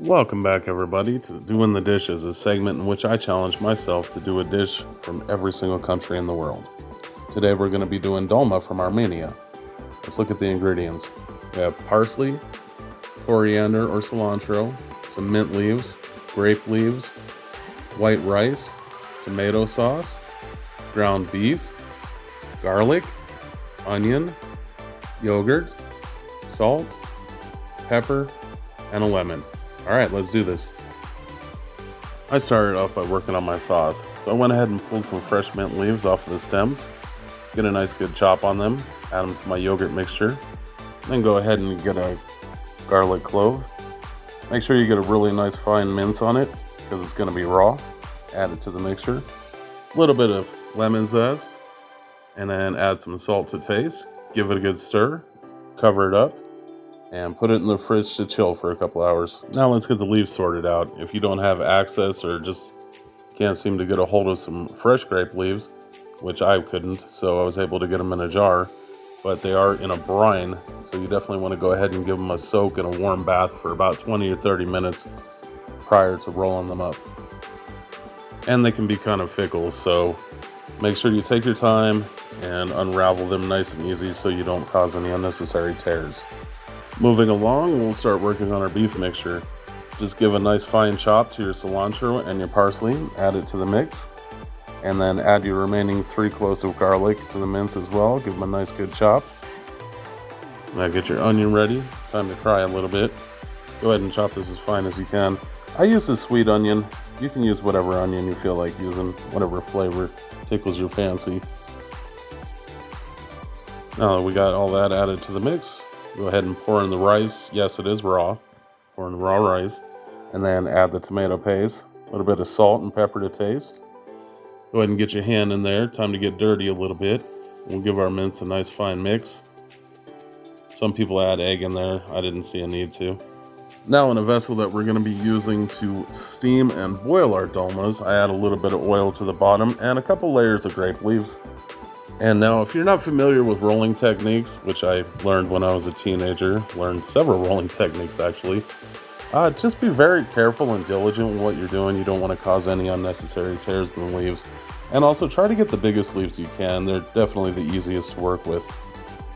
Welcome back, everybody, to Doing the Dishes, a segment in which I challenge myself to do a dish from every single country in the world. Today we're going to be doing dolma from Armenia. Let's look at the ingredients. We have parsley, coriander or cilantro, some mint leaves, grape leaves, white rice, tomato sauce, ground beef, garlic, onion, yogurt, salt, pepper, and a lemon. Alright, let's do this. I started off by working on my sauce, so I went ahead and pulled some fresh mint leaves off of the stems, get a nice good chop on them, add them to my yogurt mixture, then go ahead and get a garlic clove. Make sure you get a really nice fine mince on it, because it's going to be raw. Add it to the mixture. A little bit of lemon zest, and then add some salt to taste. Give it a good stir, cover it up, and put it in the fridge to chill for a couple hours. Now let's get the leaves sorted out. If you don't have access or just can't seem to get a hold of some fresh grape leaves, which I couldn't, so I was able to get them in a jar, but they are in a brine, so you definitely want to go ahead and give them a soak in a warm bath for about 20 or 30 minutes prior to rolling them up. And they can be kind of fickle, so make sure you take your time and unravel them nice and easy so you don't cause any unnecessary tears. Moving along, we'll start working on our beef mixture. Just give a nice fine chop to your cilantro and your parsley, add it to the mix, and then add your remaining 3 cloves of garlic to the mince as well. Give them a nice good chop. Now get your onion ready. Time to fry a little bit. Go ahead and chop this as fine as you can. I use the sweet onion. You can use whatever onion you feel like using, whatever flavor tickles your fancy. Now that we got all that added to the mix, go ahead and pour in the rice. Yes, it is raw. Pour in the raw rice. And then add the tomato paste. A little bit of salt and pepper to taste. Go ahead and get your hand in there. Time to get dirty a little bit. We'll give our mince a nice fine mix. Some people add egg in there. I didn't see a need to. Now in a vessel that we're going to be using to steam and boil our dolmas, I add a little bit of oil to the bottom and a couple layers of grape leaves. And now, if you're not familiar with rolling techniques, which I learned when I was a teenager, learned several rolling techniques actually, just be very careful and diligent with what you're doing. You don't want to cause any unnecessary tears in the leaves. And also try to get the biggest leaves you can. They're definitely the easiest to work with.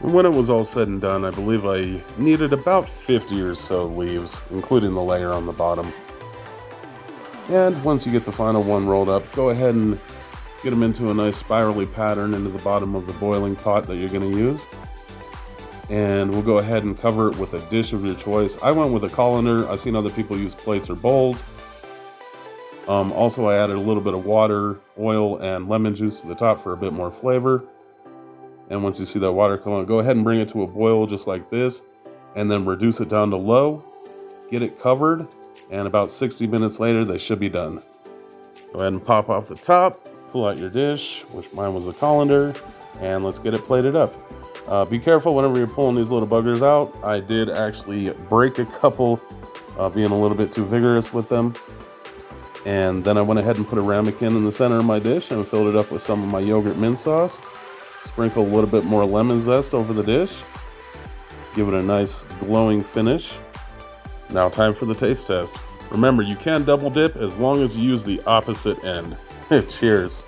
And when it was all said and done, I believe I needed about 50 or so leaves, including the layer on the bottom. And once you get the final one rolled up, go ahead and get them into a nice spirally pattern into the bottom of the boiling pot that you're going to use. And we'll go ahead and cover it with a dish of your choice. I went with a colander. I've seen other people use plates or bowls. Also, I added a little bit of water, oil, and lemon juice to the top for a bit more flavor. And once you see that water come on, go ahead and bring it to a boil just like this. And then reduce it down to low. Get it covered. And about 60 minutes later, they should be done. Go ahead and pop off the top. Pull out your dish, which mine was a colander, and let's get it plated up. Be careful whenever you're pulling these little buggers out. I did actually break a couple, being a little bit too vigorous with them. And then I went ahead and put a ramekin in the center of my dish and filled it up with some of my yogurt mint sauce. Sprinkle a little bit more lemon zest over the dish. Give it a nice glowing finish. Now time for the taste test. Remember, you can double dip as long as you use the opposite end. Cheers.